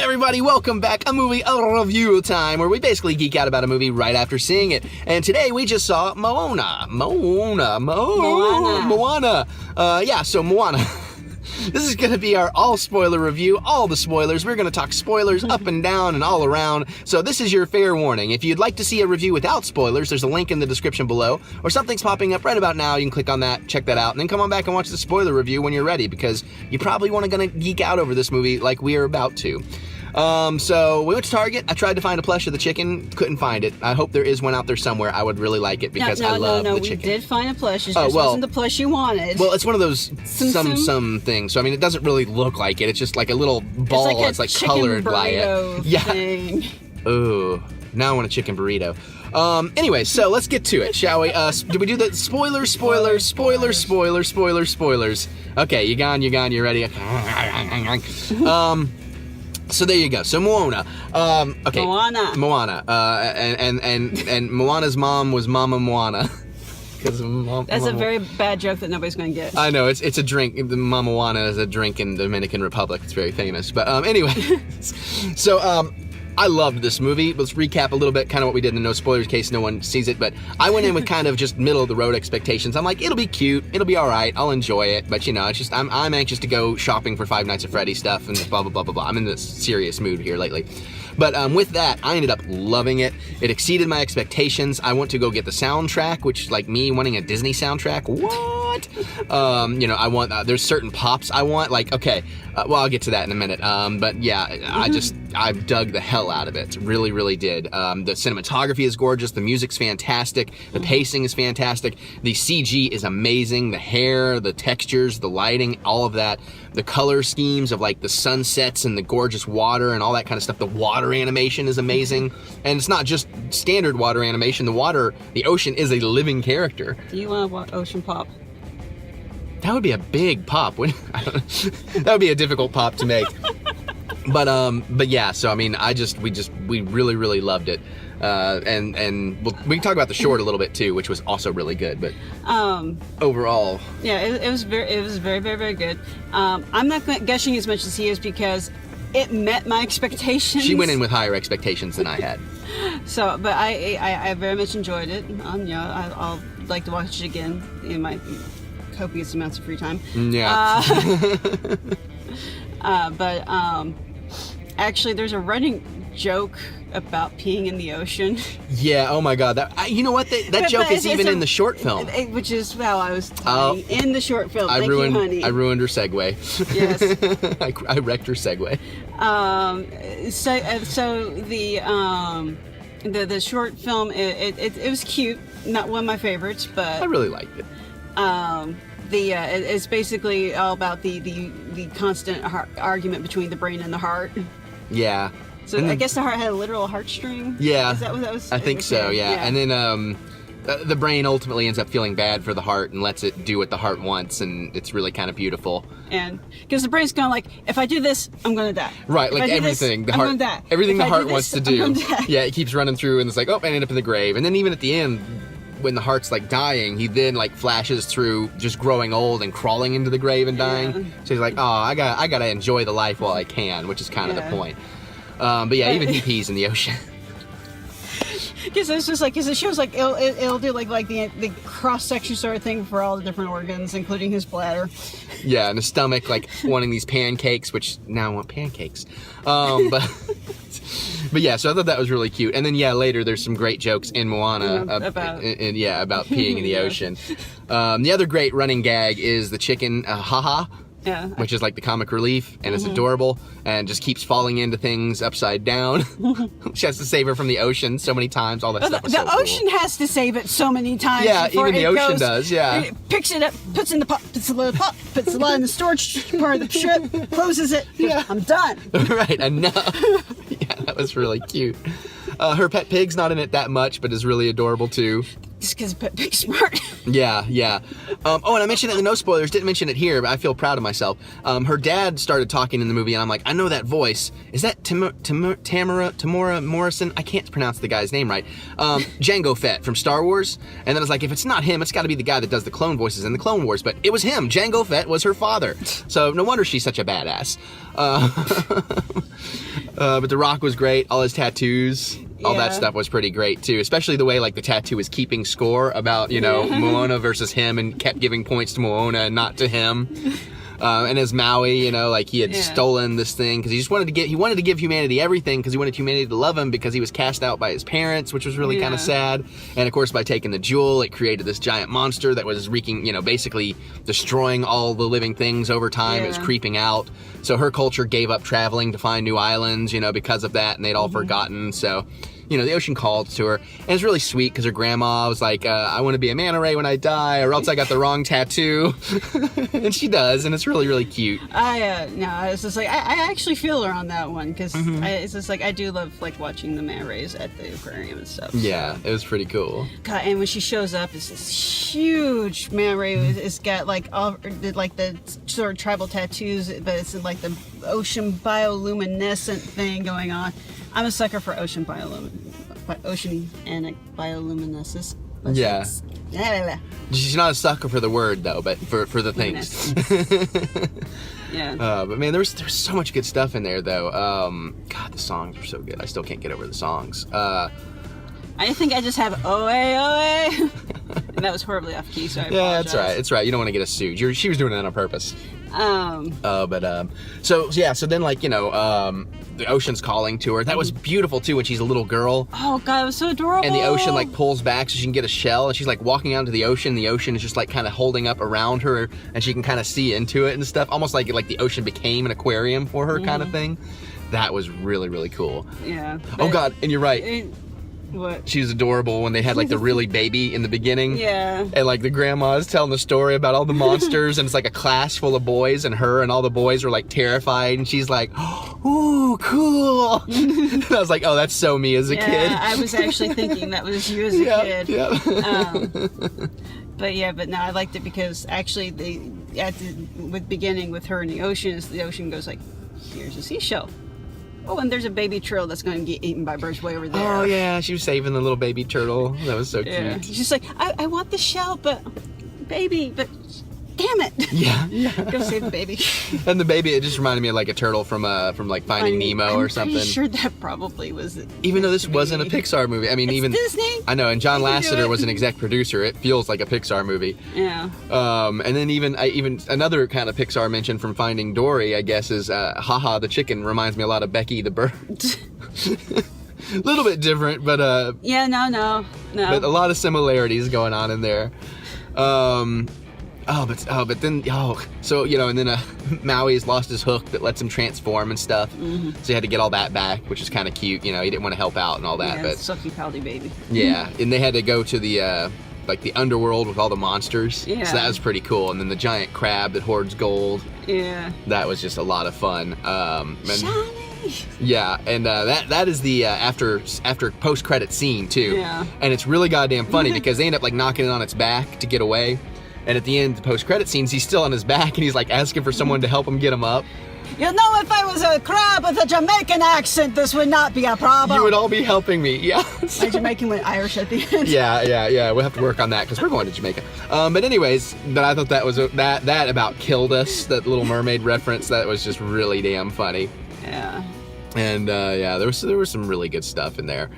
everybody, welcome back. A movie review time, where we basically geek out about a movie right after seeing it. And today we just saw Moana. So Moana. This is going to be our all-spoiler review, all the spoilers. We're going to talk spoilers up and down and all around. So this is your fair warning. If you'd like to see a review without spoilers, there's a link in the description below, or something's popping up right about now. You can click on that, check that out, and then come on back and watch the spoiler review when you're ready, because you probably want to geek out over this movie like we are about to. So we went to Target. I tried to find a plush of the chicken, couldn't find it. I hope there is one out there somewhere. I would really like it because I love the chicken. We did find a plush. It just wasn't the plush you wanted. Well, it's one of those some things. So I mean, it doesn't really look like it. It's just like a little ball. It's like colored by it. Thing. Ooh, now I want a chicken burrito. Anyway, so let's get to it, shall we? Do we do the spoilers? Okay, you ready? So there you go. So Moana. Okay. Moana. And Moana's mom was Mama Moana. That's a very bad joke that nobody's going to get. I know, it's a drink. The Mama Moana is a drink in the Dominican Republic. It's very famous. But anyway, so I loved this movie. Let's recap a little bit, kind of what we did in the no spoilers case no one sees it. But I went in with kind of just middle of the road expectations. I'm like, it'll be cute, it'll be all right, I'll enjoy it. But you know, it's just I'm anxious to go shopping for Five Nights at Freddy's stuff and blah blah blah blah blah. I'm in this serious mood here lately. But with that, I ended up loving it. It exceeded my expectations. I went to go get the soundtrack, which, like me wanting a Disney soundtrack, what? You know, I want, there's certain pops I want, like, okay, well, I'll get to that in a minute. But yeah, I dug the hell out of it. Really, really did. The cinematography is gorgeous. The music's fantastic. The pacing is fantastic. The CG is amazing. The hair, the textures, the lighting, all of that. The color schemes of like the sunsets and the gorgeous water and all that kind of stuff. The water animation is amazing. And it's not just standard water animation. The ocean is a living character. Do you want ocean pop? That would be a big pop. That would be a difficult pop to make. But yeah, so I mean, we really, really loved it. And we can talk about the short a little bit too, which was also really good, but overall, yeah, it was very, very, very good. I'm not gushing as much as he is because it met my expectations. She went in with higher expectations than I had. So, but I very much enjoyed it. You know, I'll like to watch it again in my copious amounts of free time. Yeah. But actually, there's a running joke about peeing in the ocean. Yeah, oh my god. You know what? That joke is even in the short film. Which is how I was in the short film. I ruined her segue. Yes. I wrecked her segue. So the short film, it was cute. Not one of my favorites, but I really liked it. It's basically all about the constant argument between the brain and the heart. Yeah. So I guess the heart had a literal heartstring. Yeah. Is that what that was? I think so. Yeah. And then the brain ultimately ends up feeling bad for the heart and lets it do what the heart wants, and it's really kind of beautiful. And because the brain's going like, if I do this, I'm gonna die. Right. Like everything, the heart, everything the heart wants to do. Yeah. It keeps running through, and it's like, oh, I ended up in the grave. And then even at the end, when the heart's like dying, he then like flashes through just growing old and crawling into the grave and dying. Yeah. So he's like, oh, I gotta enjoy the life while I can, which is kind of the point. But yeah, even he pees in the ocean. Because it's just like, because it shows like it'll do like the cross section sort of thing for all the different organs, including his bladder. Yeah, and his stomach like wanting these pancakes, which now I want pancakes. But yeah, so I thought that was really cute. And then yeah, later there's some great jokes in Moana about peeing in the ocean. The other great running gag is the chicken haha. Yeah. Which is like the comic relief, and it's adorable, and just keeps falling into things upside down. She has to save her from the ocean so many times. All that stuff was so cool. The ocean has to save it so many times. Yeah, even the ocean does. Yeah. It picks it up, puts it in the pot, puts it in the storage part of the ship, closes it. Yeah. I'm done. Right. Enough. Yeah, that was really cute. Her pet pig's not in it that much, but is really adorable too. Just because pet pig's smart. Yeah, yeah. Oh, and I mentioned it in the no spoilers. Didn't mention it here, but I feel proud of myself. Her dad started talking in the movie, and I'm like, I know that voice. Is that Tamora Morrison? I can't pronounce the guy's name right. Jango Fett from Star Wars. And then I was like, if it's not him, it's got to be the guy that does the clone voices in the Clone Wars. But it was him. Jango Fett was her father. So no wonder she's such a badass. But The Rock was great. All his tattoos, all that Yeah. stuff was pretty great too. Especially the way like the tattoo was keeping score about Moana versus him, and kept giving points to Moana and not to him. And as Maui, like he had stolen this thing because he just wanted to give humanity everything because he wanted humanity to love him because he was cast out by his parents, which was really kind of sad. And of course, by taking the jewel, it created this giant monster that was wreaking, basically destroying all the living things over time. It was creeping out. So her culture gave up traveling to find new islands, because of that, and they'd all forgotten. So, the ocean called to her. And it's really sweet because her grandma was like, I want to be a manta ray when I die, or else I got the wrong tattoo. And she does, and it's really, really cute. It's just like, I actually feel her on that one, because it's just like, I do love like watching the manta rays at the aquarium and stuff. Yeah, it was pretty cool. God, and when she shows up, it's this huge manta ray. It's got like all like the sort of tribal tattoos, but it's like the ocean bioluminescent thing going on. I'm a sucker for oceanic bioluminescence. Yeah. She's not a sucker for the word though, but for the things. Yeah. But man, there's so much good stuff in there though. God, the songs were so good. I still can't get over the songs. I think I just have oe oe, and that was horribly off key. So I apologize. Yeah, that's right. It's right. You don't want to get us sued. She was doing that on purpose. So then like the ocean's calling to her. That was beautiful too when she's a little girl. Oh God, it was so adorable. And the ocean like pulls back so she can get a shell, and she's like walking out into the ocean. The ocean is just like kind of holding up around her, and she can kind of see into it and stuff. Almost like the ocean became an aquarium for her kind of thing. That was really, really cool. Yeah. Oh God, and you're right. What? She was adorable when they had like the really baby in the beginning. Yeah. And like the grandma is telling the story about all the monsters, and it's like a class full of boys, and her and all the boys are like terrified, and she's like, "Ooh, cool." And I was like, "Oh, that's so me as a kid." Yeah, I was actually thinking that was you as a kid. Yeah. But no, I liked it because actually with beginning with her in the ocean, the ocean goes like, "Here's a seashell. Oh, and there's a baby turtle that's going to get eaten by birds way over there." Oh yeah, she was saving the little baby turtle. That was so cute. She's like, I want the shell, but baby, but damn it. Yeah. Go save the baby. And the baby, it just reminded me of like a turtle from like Finding Nemo or something. I'm sure that probably was it. Even though this wasn't a Pixar movie. I mean, even Disney. I know, and John They can do Lasseter it. was an exec producer. It feels like a Pixar movie. Yeah. And then even another kind of Pixar mention from Finding Dory, I guess, is Haha the chicken reminds me a lot of Becky the bird. A little bit different, but Yeah, no. but a lot of similarities going on in there. And then Maui's lost his hook that lets him transform and stuff. So he had to get all that back, which is kind of cute. He didn't want to help out and all that. Yeah, but sucky pouty baby. yeah, and they had to go to the the underworld with all the monsters. Yeah. So that was pretty cool. And then the giant crab that hoards gold. Yeah. That was just a lot of fun. Shiny. Yeah, and that is the after post-credit scene too. Yeah. And it's really goddamn funny because they end up like knocking it on its back to get away. And at the end, the post-credit scenes, he's still on his back, and he's like asking for someone to help him get him up. You know, if I was a crab with a Jamaican accent, this would not be a problem. You would all be helping me, yeah. My Jamaican went Irish at the end. Yeah. We'll have to work on that because we're going to Jamaica. But anyways, I thought that was that about killed us. That Little Mermaid reference, that was just really damn funny. Yeah. And there was some really good stuff in there.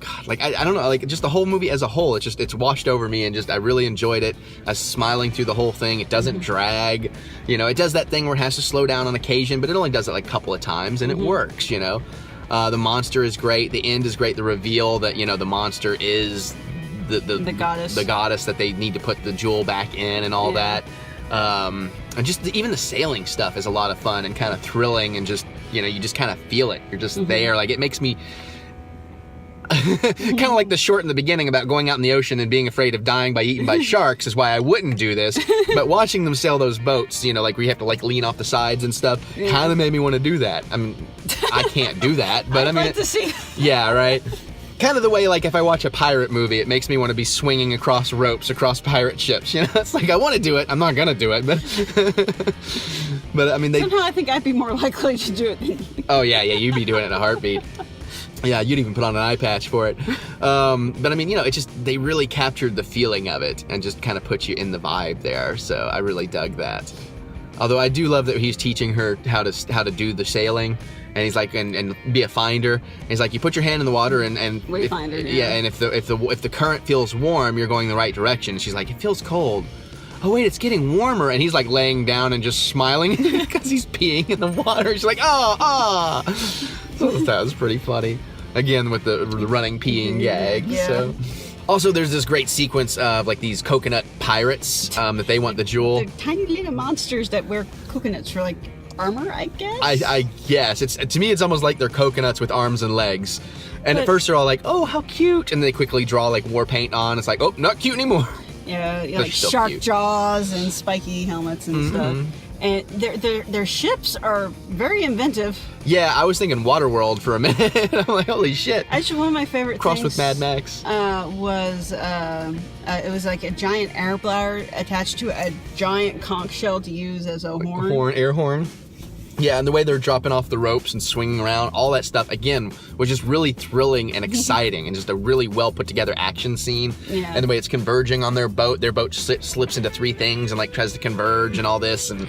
God, like I don't know, like just the whole movie as a whole, it's washed over me, and just I really enjoyed it. I was smiling through the whole thing. It doesn't drag, it does that thing where it has to slow down on occasion, but it only does it like a couple of times, and it works. The monster is great. The end is great. The reveal that the monster is the goddess that they need to put the jewel back in and all that. And just even the sailing stuff is a lot of fun and kind of thrilling, and just you just kind of feel it. You're just there. Like it makes me. Kind of like the short in the beginning about going out in the ocean and being afraid of dying by eaten by sharks is why I wouldn't do this. But watching them sail those boats, like where you have to like lean off the sides and stuff, kind of made me want to do that. I mean, I can't do that, but I'd like to see. Yeah, right. Kind of the way like if I watch a pirate movie, it makes me want to be swinging across ropes across pirate ships. It's like I want to do it. I'm not gonna do it, but but I mean Somehow I think I'd be more likely to do it than you. Oh yeah, you'd be doing it in a heartbeat. Yeah, you'd even put on an eye patch for it. But I mean, it just, they really captured the feeling of it and just kind of put you in the vibe there. So I really dug that. Although I do love that he's teaching her how to do the sailing. And he's like, and be a finder. And he's like, you put your hand in the water and Wayfinder, and if the current feels warm, you're going the right direction. And she's like, it feels cold. Oh wait, it's getting warmer. And he's like laying down and just smiling because he's peeing in the water. She's like, oh. So that was pretty funny. Again with the running peeing gag. Yeah. So. Also, there's this great sequence of like these coconut pirates that they want the jewel. They're tiny little monsters that wear coconuts for like armor, I guess. I guess to me it's almost like they're coconuts with arms and legs. And at first they're all like, oh, how cute, and they quickly draw like war paint on. It's like, oh, not cute anymore. Yeah, They're like still shark cute. jaws and spiky helmets and stuff. And their ships are very inventive. Yeah, I was thinking Waterworld for a minute. I'm like, holy shit. Actually, one of my favorite Crossed things with Mad Max. was it was like a giant air bladder attached to a giant conch shell to use as a horn. Air horn. Yeah, and the way they're dropping off the ropes and swinging around, all that stuff, again, was just really thrilling and exciting and just a really well put together action scene. Yeah. And the way it's converging on their boat slips into three things and like tries to converge and all this. And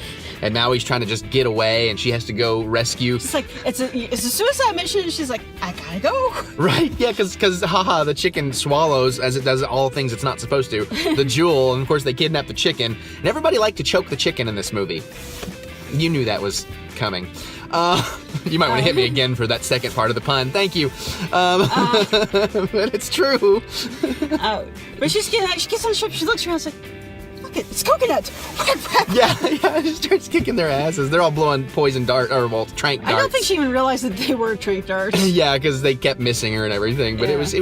now he's trying to just get away and she has to go rescue. It's like, it's a suicide mission and she's like, I gotta go. Right, yeah, because the chicken swallows, as it does all things it's not supposed to, the jewel, and of course they kidnap the chicken. And everybody liked to choke the chicken in this movie. You knew that was coming. You might want to hit me again for that second part of the pun. Thank you. But it's true. But she gets on the ship, she looks around, it's like, look, it's coconuts. Yeah, she starts kicking their asses. They're all blowing poison trank darts. I don't think she even realized that they were trank darts. Yeah, because they kept missing her and everything. But it was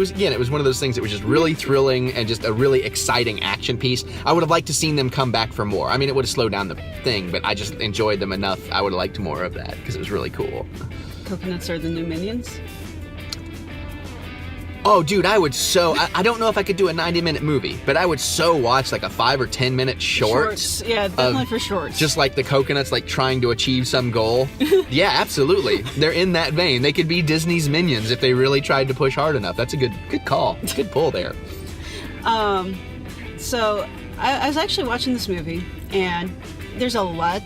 one of those things that was just really thrilling and just a really exciting action piece. I would have liked to seen them come back for more. I mean, it would have slowed down the thing, but I just enjoyed them enough. I would have liked more of that because it was really cool. Coconuts are the new minions. Oh, dude, I don't know if I could do a 90-minute movie, but I would so watch like a 5 or 10-minute shorts. Yeah, definitely for shorts. Just like the coconuts, like trying to achieve some goal. Yeah, absolutely. They're in that vein. They could be Disney's minions if they really tried to push hard enough. That's a good call. Good pull there. So I was actually watching this movie, and there's a lot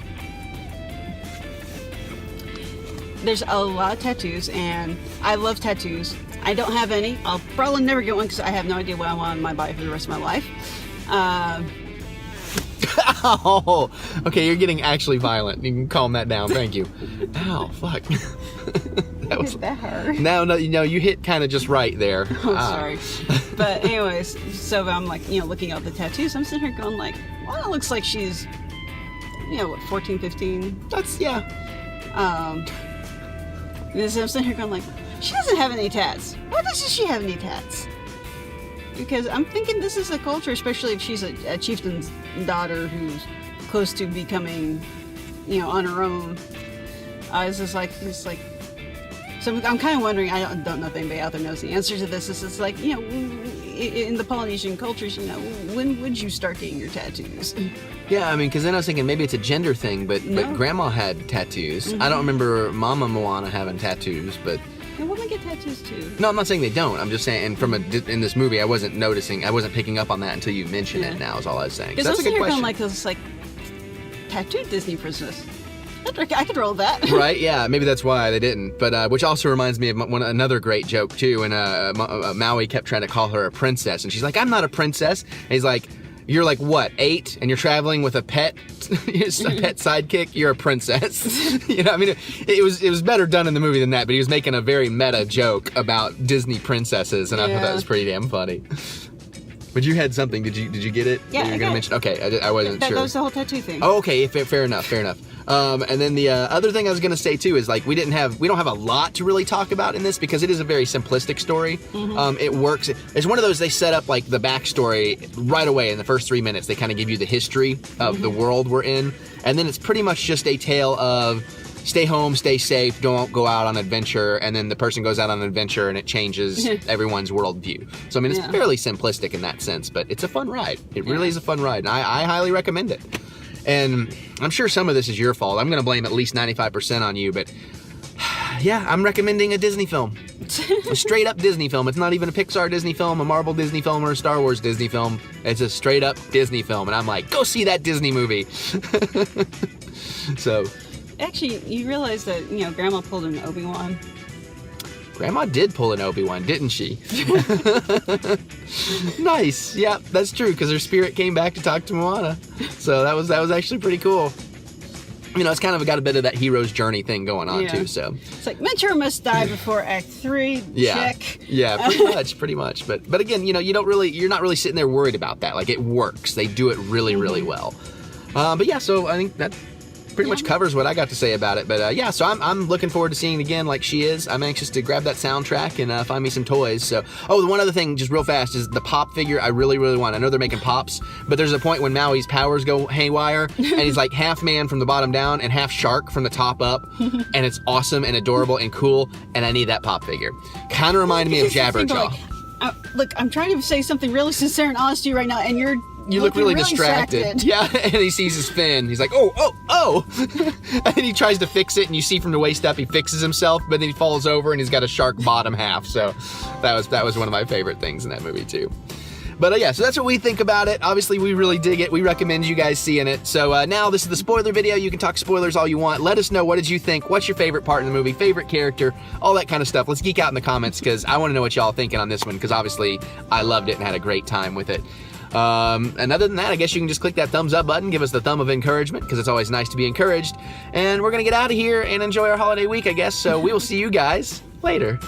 of tattoos, and I love tattoos. I don't have any. I'll probably never get one because I have no idea what I want on my body for the rest of my life. Oh, okay, you're getting actually violent. You can calm that down. Thank you. Ow, fuck. That hurt. No, you hit kind of just right there. Oh, sorry. But anyways, so I'm like, looking at the tattoos. I'm sitting here going like, well, it looks like she's, 14, 15. That's, yeah. And so I'm sitting here going like, she doesn't have any tats. Why doesn't she have any tats? Because I'm thinking this is a culture, especially if she's a chieftain's daughter who's close to becoming, on her own. It's just like, so I'm kind of wondering, I don't know if anybody out there knows the answer to this. It's like, in the Polynesian cultures, when would you start getting your tattoos? Yeah, I mean, because then I was thinking maybe it's a gender thing, but Grandma had tattoos. Mm-hmm. I don't remember Mama Moana having tattoos, but... And women get tattoos too. No, I'm not saying they don't. I'm just saying, in this movie, I wasn't picking up on that until you mentioned it now, is all I was saying. Because That's a good question. Like this, like, tattooed Disney princess. I could roll that. Right, yeah, maybe that's why they didn't. But which also reminds me of another great joke, too, when Maui kept trying to call her a princess, and she's like, I'm not a princess. And he's like, you're like, what, 8? And you're traveling with a pet sidekick? You're a princess. I mean, it was better done in the movie than that, but he was making a very meta joke about Disney princesses, and I thought that was pretty damn funny. But you had something. Did you get it? Yeah, you were going to mention? Okay, I wasn't sure. That was the whole tattoo thing. Oh, okay, fair enough. And then the other thing I was going to say too is like we don't have a lot to really talk about in this because it is a very simplistic story. Mm-hmm. It works. It's one of those they set up like the backstory right away in the first 3 minutes. They kind of give you the history of the world we're in, and then it's pretty much just a tale of stay home, stay safe, don't go out on adventure, and then the person goes out on an adventure and it changes everyone's worldview. So I mean, it's fairly simplistic in that sense, but it's a fun ride. It really is a fun ride, and I highly recommend it. And I'm sure some of this is your fault. I'm going to blame at least 95% on you, but yeah, I'm recommending a Disney film. A straight up Disney film. It's not even a Pixar Disney film, a Marvel Disney film, or a Star Wars Disney film. It's a straight up Disney film. And I'm like, go see that Disney movie. So, Actually, you realize that, Grandma pulled an Obi-Wan. Grandma did pull an Obi-Wan, didn't she? Nice. Yeah, that's true, because her spirit came back to talk to Moana. So that was actually pretty cool. It's kind of got a bit of that hero's journey thing going on too. So it's like Mentor must die before Act 3. Yeah, check. Yeah, pretty much. But again, you're not really sitting there worried about that. Like, it works. They do it really, really well. But yeah, so I think that pretty much covers what I got to say about it. But yeah, so I'm looking forward to seeing it again like she is. I'm anxious to grab that soundtrack and find me some toys. So, the one other thing, just real fast, is the pop figure I really, really want. I know they're making pops, but there's a point when Maui's powers go haywire, and he's like half man from the bottom down and half shark from the top up, and it's awesome and adorable and cool, and I need that pop figure. Kind of reminded me of Jabberjaw. Look, I'm trying to say something really sincere and honest to you right now, and you look really distracted. Yeah, and he sees his fin. He's like, oh. And then he tries to fix it, and you see from the waist up, he fixes himself, but then he falls over, and he's got a shark bottom half. So that was one of my favorite things in that movie, too. But yeah, so that's what we think about it. Obviously, we really dig it. We recommend you guys seeing it. So now this is the spoiler video. You can talk spoilers all you want. Let us know, what did you think? What's your favorite part in the movie? Favorite character? All that kind of stuff. Let's geek out in the comments, because I want to know what y'all thinking on this one, because obviously I loved it and had a great time with it. And other than that, I guess you can just click that thumbs up button, give us the thumb of encouragement, because it's always nice to be encouraged. And we're going to get out of here and enjoy our holiday week, I guess. So we will see you guys later.